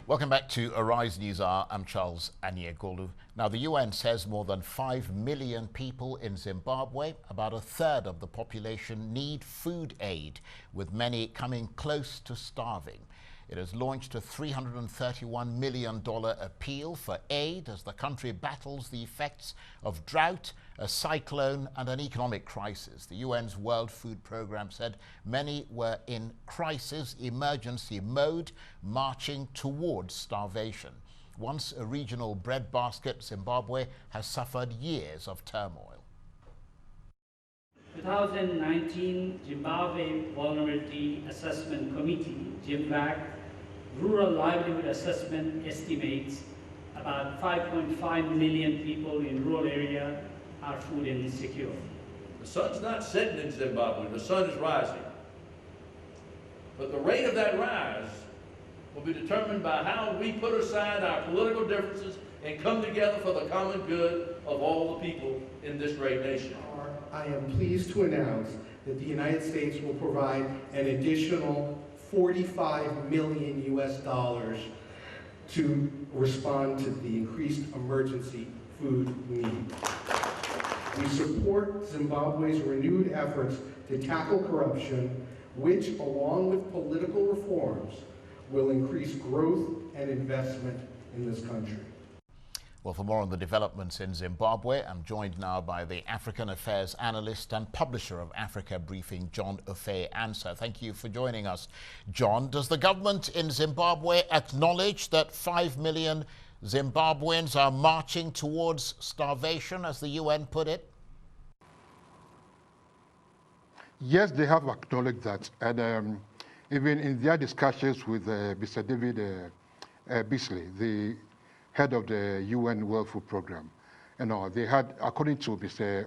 Welcome back to Arise News Hour. I'm Charles Aniegolu. Now, the UN says more than 5 million people in Zimbabwe, about a third of the population, need food aid, with many coming close to starving. It has launched a $331 million appeal for aid as the country battles the effects of drought, a cyclone and an economic crisis. The UN's World Food Programme said many were in crisis emergency mode, marching towards starvation. Once a regional breadbasket, Zimbabwe has suffered years of turmoil. 2019 Zimbabwe Vulnerability Assessment Committee, ZIMVAC, Rural Livelihood Assessment estimates about 5.5 million people in rural area are food insecure. The sun's not setting in Zimbabwe, the sun is rising. But the rate of that rise will be determined by how we put aside our political differences and come together for the common good of all the people in this great nation. I am pleased to announce that the United States will provide an additional $45 million to respond to the increased emergency food need. We support Zimbabwe's renewed efforts to tackle corruption, which, along with political reforms, will increase growth and investment in this country. Well, for more on the developments in Zimbabwe, I'm joined now by the African Affairs analyst and publisher of Africa Briefing, John Ofei-Ansah. Thank you for joining us, John. Does the government in Zimbabwe acknowledge that 5 million Zimbabweans are marching towards starvation, as the UN put it? Yes, they have acknowledged that. And even in their discussions with Mr. David Beasley, the head of the UN World Food Programme, they had, according to Mr.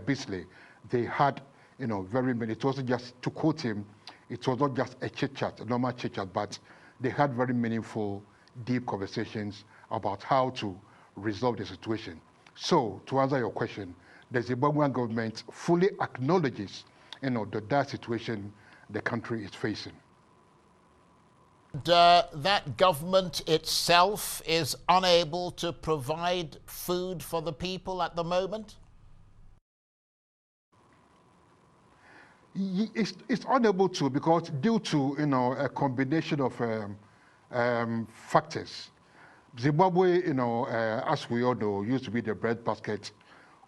Beasley, they had, very many. It wasn't just, to quote him, it was not just a chit-chat, a normal chit-chat, but they had very meaningful, deep conversations about how to resolve the situation. So, to answer your question, the Zimbabwean government fully acknowledges, the dire situation the country is facing. That government itself is unable to provide food for the people at the moment? It's unable to, because due to a combination of factors. Zimbabwe, as we all know, used to be the breadbasket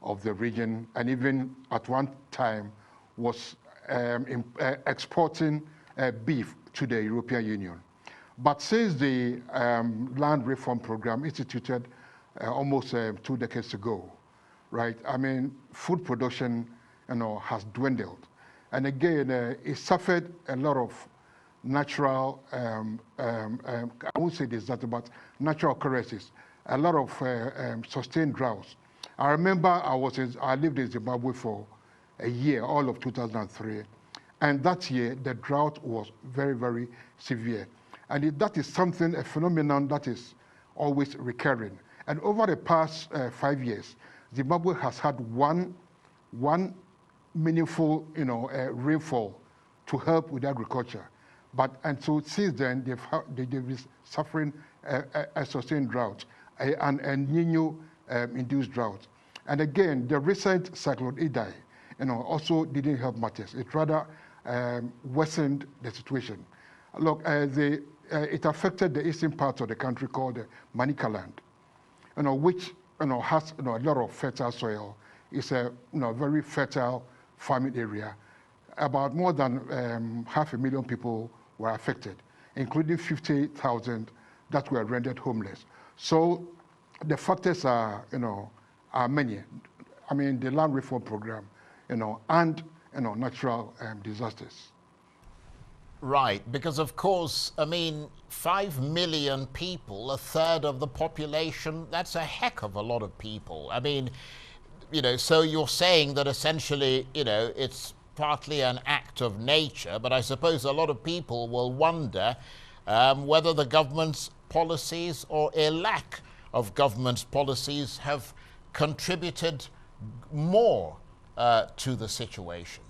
of the region, and even at one time was exporting beef to the European Union. But since the land reform program instituted almost 2 decades ago, right? I mean, food production, has dwindled, and again, it suffered a lot of natural, I won't say disaster, but natural occurrences, a lot of sustained droughts. I remember I lived in Zimbabwe for a year, all of 2003, and that year the drought was very, very severe. And that is something, a phenomenon that is always recurring. And over the past 5 years, Zimbabwe has had one meaningful, rainfall to help with agriculture. And so since then, they've been suffering a sustained drought, an El Nino induced drought. And again, the recent cyclone Idai, also didn't help matters. It rather worsened the situation. Look, it affected the eastern part of the country called Manicaland, which has a lot of fertile soil. It's a very fertile farming area. About more than 500,000 people were affected, including 50,000 that were rendered homeless. So the factors are many. I mean, the land reform program, and natural disasters. Right, because of course, I mean, 5 million people, a third of the population, that's a heck of a lot of people. I mean, so you're saying that essentially, it's partly an act of nature, but I suppose a lot of people will wonder whether the government's policies or a lack of government's policies have contributed more to the situation.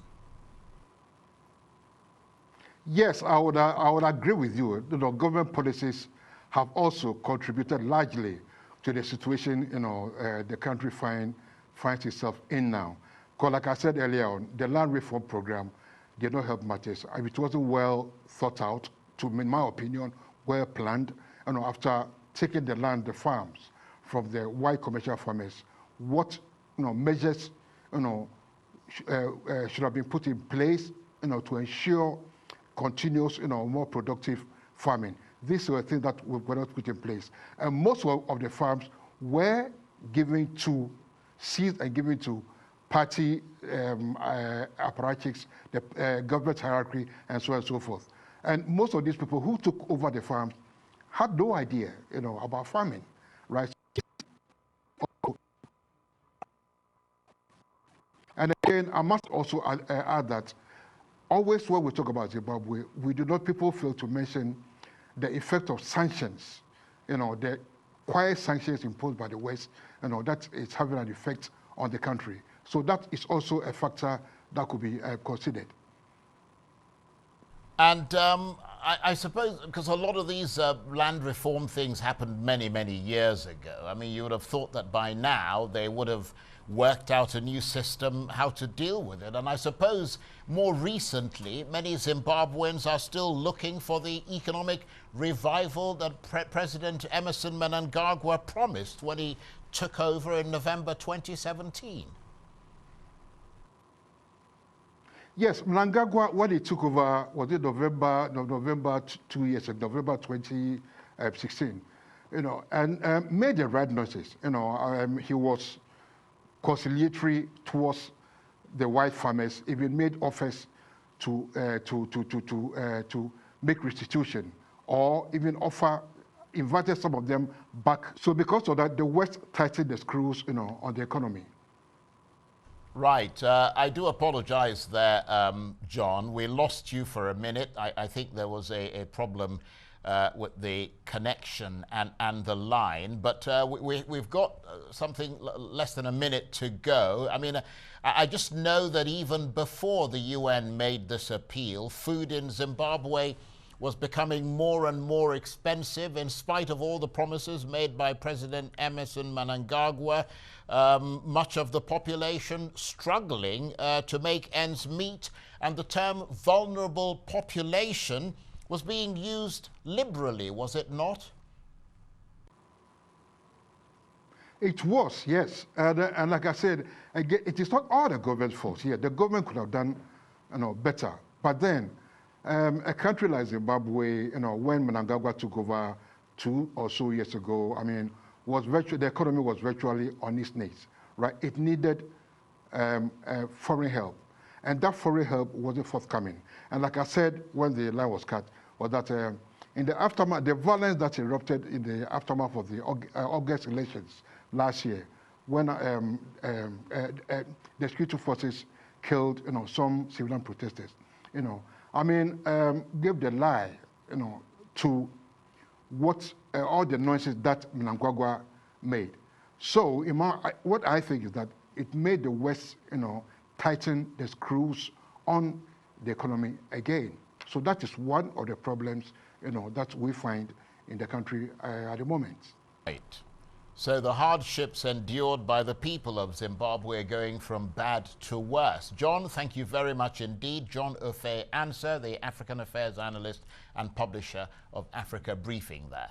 Yes, I would agree with you. Government policies have also contributed largely to the situation, the country finds itself in now. Because like I said earlier on, the land reform program did not help matters. It wasn't well thought out, in my opinion, well planned. After taking the land, the farms, from the white commercial farmers, what measures should have been put in place to ensure continuous, more productive farming. These were things that were not put in place. And most of the farms were given to, seized and given to party apparatchiks, the government hierarchy, and so on and so forth. And most of these people who took over the farms had no idea, about farming, right? And again, I must also add that always when we talk about Zimbabwe, people fail to mention the effect of sanctions, the quiet sanctions imposed by the West, that is having an effect on the country. So that is also a factor that could be considered. And I suppose, because a lot of these land reform things happened many, many years ago. I mean, you would have thought that by now they would have worked out a new system how to deal with it. And I suppose more recently, many Zimbabweans are still looking for the economic revival that President Emmerson Mnangagwa promised when he took over in November 2017. Yes, Mnangagwa, when he took over, was it November 2 years ago, November 2016, and made the right noises. He was conciliatory towards the white farmers, even made offers to make restitution, or even invited some of them back. So because of that, the West tightened the screws, on the economy. Right. I do apologize there, John. We lost you for a minute. I think there was a problem with the connection and the line, but we've got something less than a minute to go. I mean, I just know that even before the UN made this appeal, food in Zimbabwe was becoming more and more expensive in spite of all the promises made by President Emmerson Mnangagwa. Much of the population struggling to make ends meet, and the term vulnerable population was being used liberally, was it not? It was, yes. And like I said, again, it is not all the government's fault here. The government could have done better. But then, a country like Zimbabwe, when Mnangagwa took over 2 or so years ago, I mean, the economy was virtually on its knees, right? It needed foreign help, and that foreign help wasn't forthcoming. And like I said, when the line was cut, was that in the aftermath, the violence that erupted in the aftermath of the August elections last year, when the security forces killed, some civilian protesters, I mean, gave the lie, to what all the noises that Mnangagwa made. So, what I think is that it made the West, tighten the screws on the economy again. So that is one of the problems, that we find in the country at the moment. Right. So the hardships endured by the people of Zimbabwe are going from bad to worse. John, thank you very much indeed. John Ufe-Ansah, the African Affairs Analyst and publisher of Africa Briefing there.